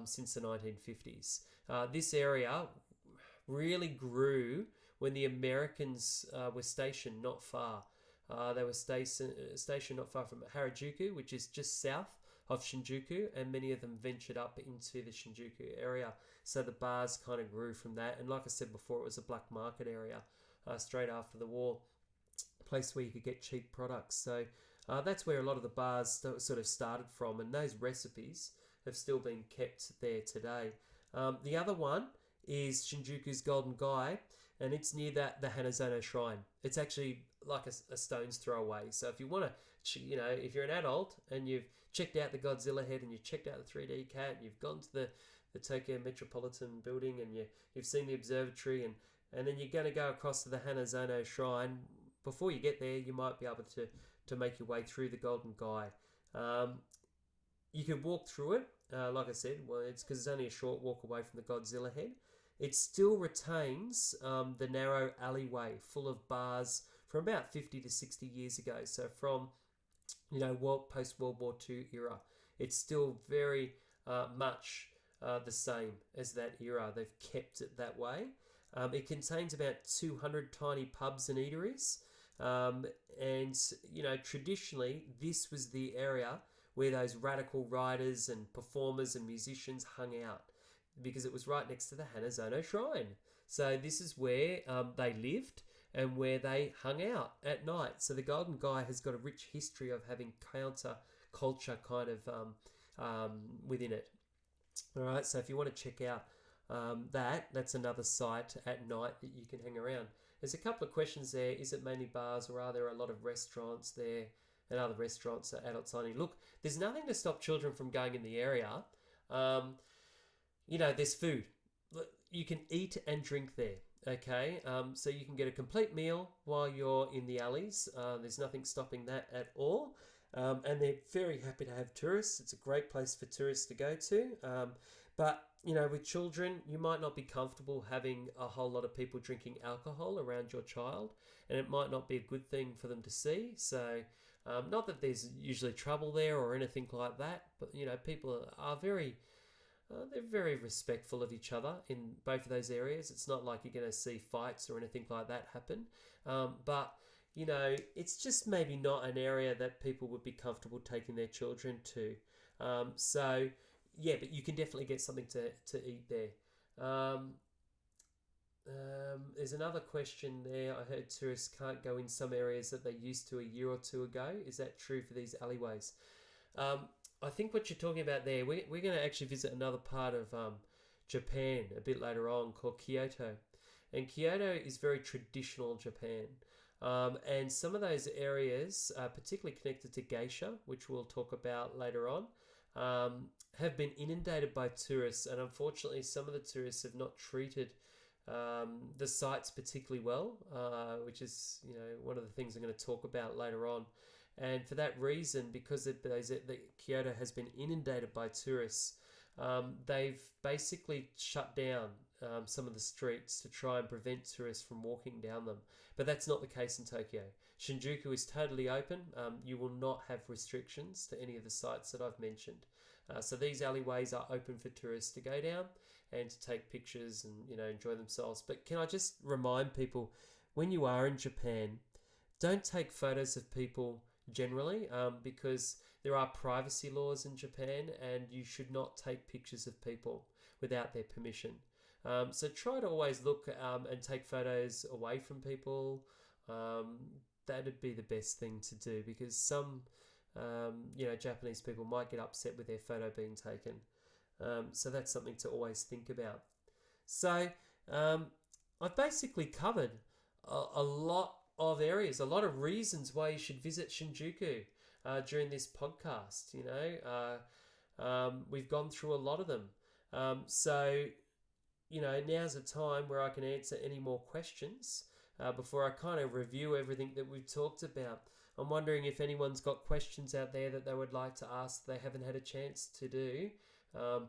since the 1950s. This area really grew when the Americans were stationed not far. They were stationed not far from Harajuku, which is just south of Shinjuku, and many of them ventured up into the Shinjuku area. So the bars kind of grew from that. And like I said before, it was a black market area straight after the war, a place where you could get cheap products. So that's where a lot of the bars sort of started from, and those recipes have still been kept there today. The other one is Shinjuku's Golden Guy, and it's near the Hanazono Shrine. It's actually like a stone's throw away. So if you want to, if you're an adult and you've checked out the Godzilla head and you've checked out the 3D cat and you've gone to the Tokyo Metropolitan building and you've seen the observatory and then you're going to go across to the Hanazono Shrine, before you get there, you might be able to make your way through the Golden Guy. You could walk through it, like I said, well, it's because it's only a short walk away from the Godzilla head. It still retains the narrow alleyway full of bars from about 50 to 60 years ago. So from, post-World War II era, it's still very much the same as that era. They've kept it that way. It contains about 200 tiny pubs and eateries. And traditionally, this was the area where those radical writers and performers and musicians hung out, because it was right next to the Hanazono Shrine. So this is where they lived and where they hung out at night. So the Golden Guy has got a rich history of having counter culture kind of within it. All right, so if you want to check out that's another site at night that you can hang around. There's a couple of questions there. Is it mainly bars, or are there a lot of restaurants there? and other restaurants are adults only. Look, there's nothing to stop children from going in the area. There's food. You can eat and drink there. Okay, so you can get a complete meal while you're in the alleys. There's nothing stopping that at all. And they're very happy to have tourists. It's a great place for tourists to go to. But, with children, you might not be comfortable having a whole lot of people drinking alcohol around your child, and it might not be a good thing for them to see. So, not that there's usually trouble there or anything like that, but, people are they're very respectful of each other in both of those areas. It's not like you're going to see fights or anything like that happen. But it's just maybe not an area that people would be comfortable taking their children to. But you can definitely get something to eat there. There's another question there. I heard tourists can't go in some areas that they used to a year or two ago. Is that true for these alleyways? I think what you're talking about there, we're going to actually visit another part of Japan a bit later on called Kyoto. And Kyoto is very traditional Japan. And some of those areas, particularly connected to geisha, which we'll talk about later on, have been inundated by tourists. And unfortunately, some of the tourists have not treated the sites particularly well, which is one of the things I'm going to talk about later on. And for that reason, because Kyoto has been inundated by tourists, they've basically shut down some of the streets to try and prevent tourists from walking down them. But that's not the case in Tokyo. Shinjuku is totally open. You will not have restrictions to any of the sites that I've mentioned. So these alleyways are open for tourists to go down and to take pictures and enjoy themselves. But can I just remind people, when you are in Japan, don't take photos of people generally, because there are privacy laws in Japan and you should not take pictures of people without their permission. So try to always look and take photos away from people. That'd be the best thing to do, because some Japanese people might get upset with their photo being taken. So that's something to always think about. So I've basically covered a lot of areas, a lot of reasons why you should visit Shinjuku during this podcast. We've gone through a lot of them. So now's a time where I can answer any more questions before I kind of review everything that we've talked about. I'm wondering if anyone's got questions out there that they would like to ask they haven't had a chance to do.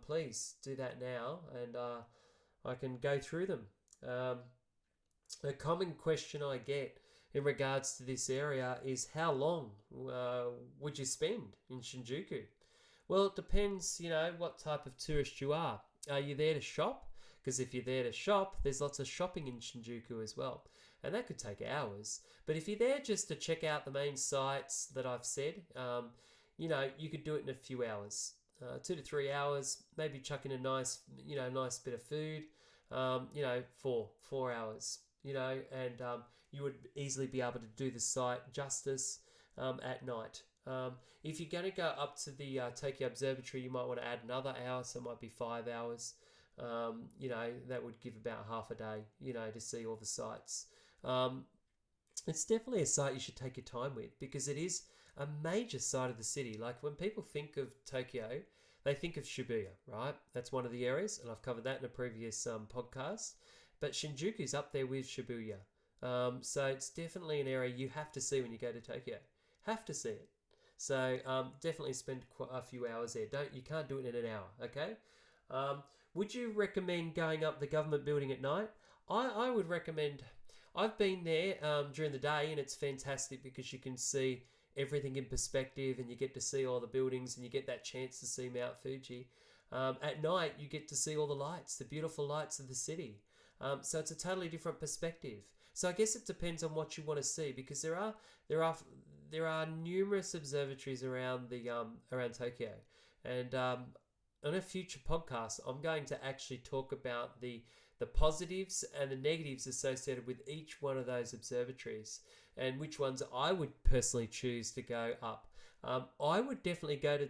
Please do that now, and I can go through them. A common question I get in regards to this area is, how long would you spend in Shinjuku? Well, it depends, what type of tourist you are. Are you there to shop? Because if you're there to shop, there's lots of shopping in Shinjuku as well. And that could take hours. But if you're there just to check out the main sites that I've said, you could do it in a few hours. 2 to 3 hours, maybe chuck in a nice bit of food, for 4 hours, and you would easily be able to do the site justice at night. If you're going to go up to the Tokyo Observatory, you might want to add another hour, so it might be 5 hours. That would give about half a day, to see all the sites. It's definitely a site you should take your time with, because it is a major site of the city. Like, when people think of Tokyo, they think of Shibuya, right? That's one of the areas, and I've covered that in a previous podcast. But Shinjuku's up there with Shibuya. So it's definitely an area you have to see when you go to Tokyo. Have to see it. So definitely spend a few hours there. You can't do it in an hour, okay? Would you recommend going up the government building at night? I would recommend. I've been there during the day, and it's fantastic because you can see everything in perspective, and you get to see all the buildings, and you get that chance to see Mount Fuji. At night, you get to see all the lights, the beautiful lights of the city. So it's a totally different perspective. So I guess it depends on what you want to see, because there are numerous observatories around Tokyo, and on a future podcast, I'm going to actually talk about the positives and the negatives associated with each one of those observatories, and which ones I would personally choose to go up. I would definitely go to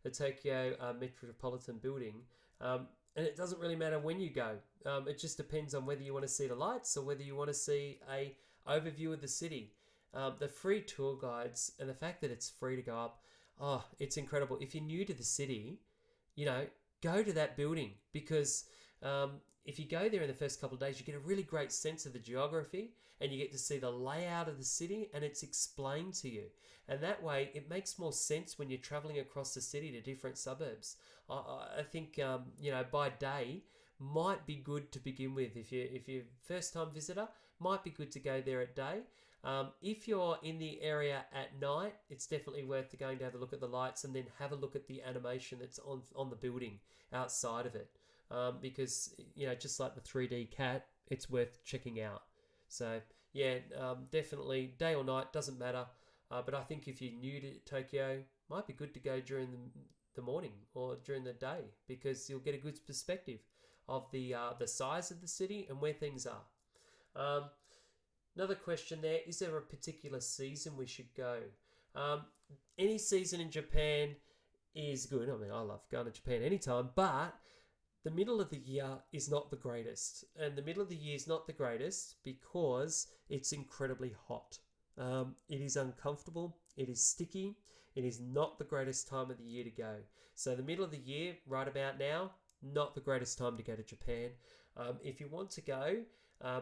the Tokyo Metropolitan Building, and it doesn't really matter when you go. It just depends on whether you want to see the lights or whether you want to see a overview of the city. the free tour guides and the fact that it's free to go up, oh, it's incredible. If you're new to the city, go to that building because if you go there in the first couple of days, you get a really great sense of the geography and you get to see the layout of the city and it's explained to you. And that way, it makes more sense when you're traveling across the city to different suburbs. I think, by day might be good to begin with. If you're first time visitor, might be good to go there at day. If you're in the area at night, it's definitely worth going to have a look at the lights and then have a look at the animation that's on the building outside of it. Because, just like the 3D cat, it's worth checking out. So, definitely day or night, doesn't matter. But I think if you're new to Tokyo, might be good to go during the morning or during the day because you'll get a good perspective of the size of the city and where things are. Another question there, is there a particular season we should go? Any season in Japan is good. I mean, I love going to Japan anytime, but the middle of the year is not the greatest. And the middle of the year is not the greatest because it's incredibly hot. It is uncomfortable. It is sticky. It is not the greatest time of the year to go. So the middle of the year, right about now, not the greatest time to go to Japan. If you want to go,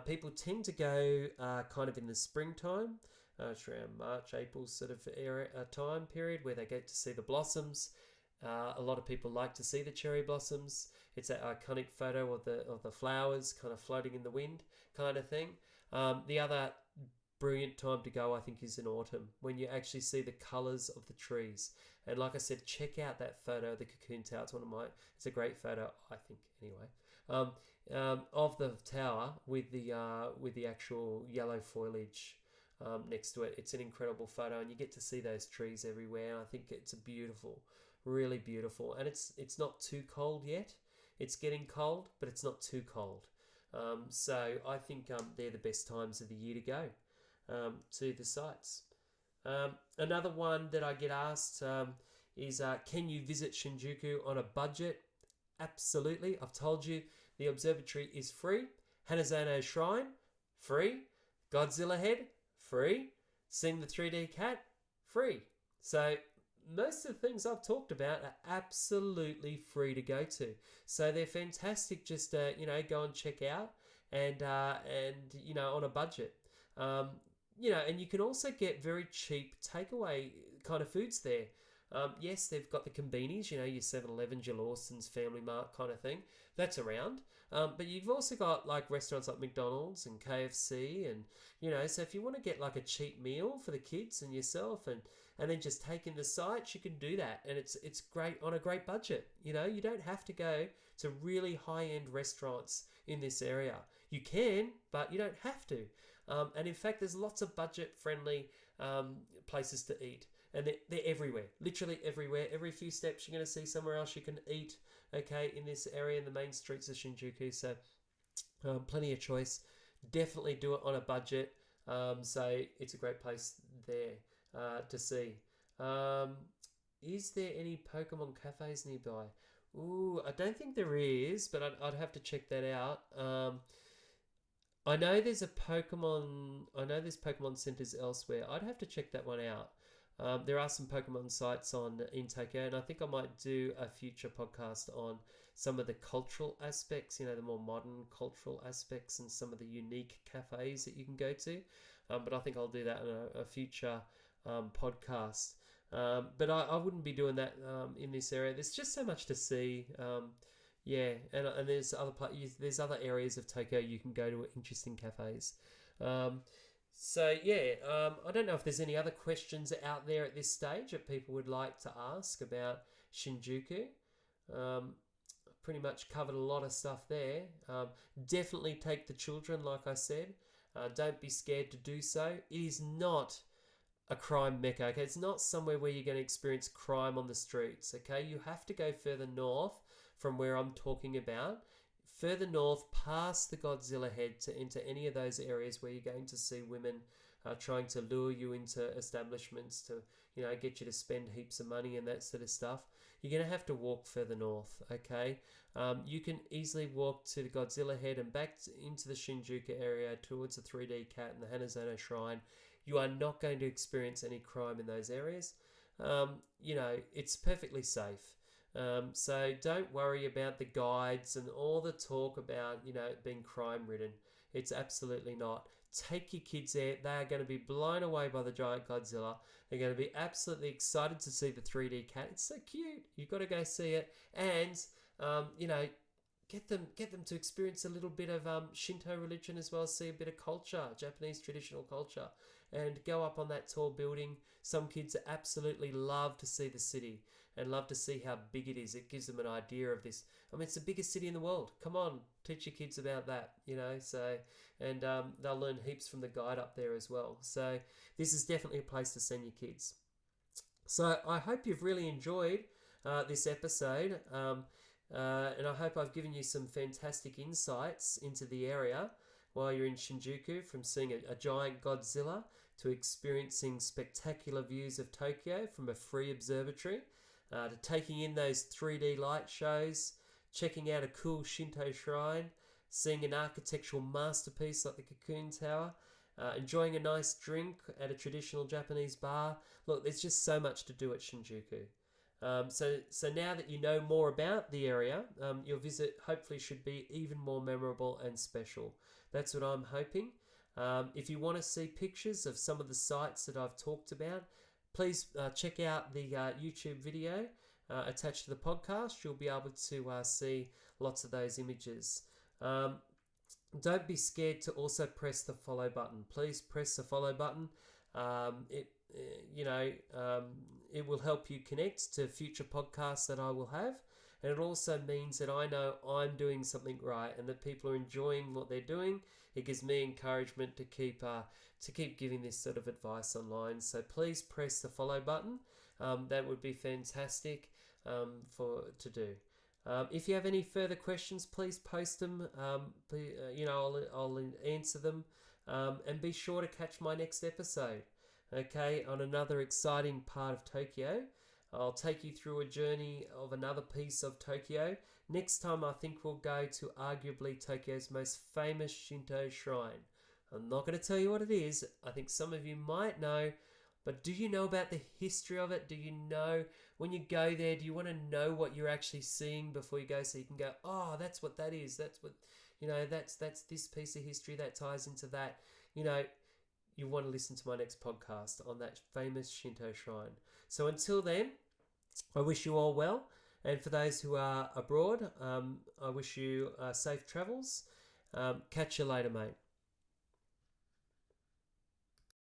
people tend to go kind of in the springtime. It's around March, April sort of time period where they get to see the blossoms. A lot of people like to see the cherry blossoms. It's that iconic photo of the flowers kind of floating in the wind kind of thing. The other brilliant time to go, I think, is in autumn when you actually see the colours of the trees. And like I said, check out that photo of the cocoon tower. It's a great photo, I think, anyway, of the tower with the actual yellow foliage next to it. It's an incredible photo, and you get to see those trees everywhere. And I think it's beautiful, really beautiful, and it's not too cold yet. It's getting cold, but it's not too cold. So I think they're the best times of the year to go to the sites. Another one that I get asked is, can you visit Shinjuku on a budget? Absolutely. I've told you the observatory is free. Hanazano Shrine, free. Godzilla Head, free. Seeing the 3D cat, free. So most of the things I've talked about are absolutely free to go to. So they're fantastic just to, go and check out and on a budget. And you can also get very cheap takeaway kind of foods there. Yes, they've got the konbinis, your 7-Elevens, your Lawson's, Family Mart kind of thing. That's around. But you've also got like restaurants like McDonald's and KFC and, so if you want to get like a cheap meal for the kids and yourself and then just take in the sights, you can do that. And it's great on a great budget. You don't have to go to really high-end restaurants in this area. You can, but you don't have to. And in fact, there's lots of budget-friendly places to eat. And they're everywhere, literally everywhere. Every few steps, you're going to see somewhere else you can eat, okay, in this area, in the main streets of Shinjuku. So plenty of choice. Definitely do it on a budget. So it's a great place there to see. Is there any Pokemon cafes nearby? Ooh, I don't think there is, but I'd have to check that out. I know there's there's Pokemon centers elsewhere. I'd have to check that one out. There are some Pokemon sites in Tokyo, and I think I might do a future podcast on some of the cultural aspects, the more modern cultural aspects and some of the unique cafes that you can go to. But I think I'll do that in a future podcast. But I wouldn't be doing that in this area. There's just so much to see. And there's other areas of Tokyo you can go to interesting cafes. I don't know if there's any other questions out there at this stage that people would like to ask about Shinjuku. Pretty much covered a lot of stuff there. Definitely take the children, like I said. Don't be scared to do so. It is not a crime mecca, okay? It's not somewhere where you're going to experience crime on the streets, okay? You have to go further north from where I'm talking about. Further north, past the Godzilla Head, into any of those areas where you're going to see women trying to lure you into establishments to, get you to spend heaps of money and that sort of stuff. You're going to have to walk further north, okay? You can easily walk to the Godzilla Head and back into the Shinjuku area towards the 3D cat and the Hanazono Shrine. You are not going to experience any crime in those areas. It's perfectly safe. So don't worry about the guides and all the talk about, it being crime ridden. It's absolutely not. Take your kids there. They are going to be blown away by the giant Godzilla. They're going to be absolutely excited to see the 3D cat. It's so cute. You've got to go see it. And, get them to experience a little bit of Shinto religion as well, see a bit of culture, Japanese traditional culture, and go up on that tall building. Some kids absolutely love to see the city and love to see how big it is. It gives them an idea of this. I mean, it's the biggest city in the world. Come on, teach your kids about that, and they'll learn heaps from the guide up there as well. So this is definitely a place to send your kids. So I hope you've really enjoyed this episode. And I hope I've given you some fantastic insights into the area while you're in Shinjuku, from seeing a giant Godzilla to experiencing spectacular views of Tokyo from a free observatory, to taking in those 3D light shows, checking out a cool Shinto shrine, seeing an architectural masterpiece like the Cocoon Tower, enjoying a nice drink at a traditional Japanese bar. Look, there's just so much to do at Shinjuku. So now that you know more about the area, your visit hopefully should be even more memorable and special. That's what I'm hoping. If you want to see pictures of some of the sites that I've talked about, please check out the YouTube video attached to the podcast. You'll be able to see lots of those images. Don't be scared to also press the follow button. Please press the follow button. It will help you connect to future podcasts that I will have, and it also means that I know I'm doing something right and that people are enjoying what they're doing. It gives me encouragement to keep giving this sort of advice online. So please press the follow button. That would be fantastic to do. If you have any further questions, please post them. I'll answer them, and be sure to catch my next episode. Okay, on another exciting part of Tokyo. I'll take you through a journey of another piece of Tokyo. Next time, I think we'll go to arguably Tokyo's most famous Shinto shrine. I'm not going to tell you what it is. I think some of you might know, but do you know about the history of it? Do you know when you go there, do you want to know what you're actually seeing before you go, so you can go, oh, that's what that is. That's what, that's this piece of history that ties into that. You want to listen to my next podcast on that famous Shinto shrine. So until then, I wish you all well. And for those who are abroad, I wish you safe travels. Catch you later, mate.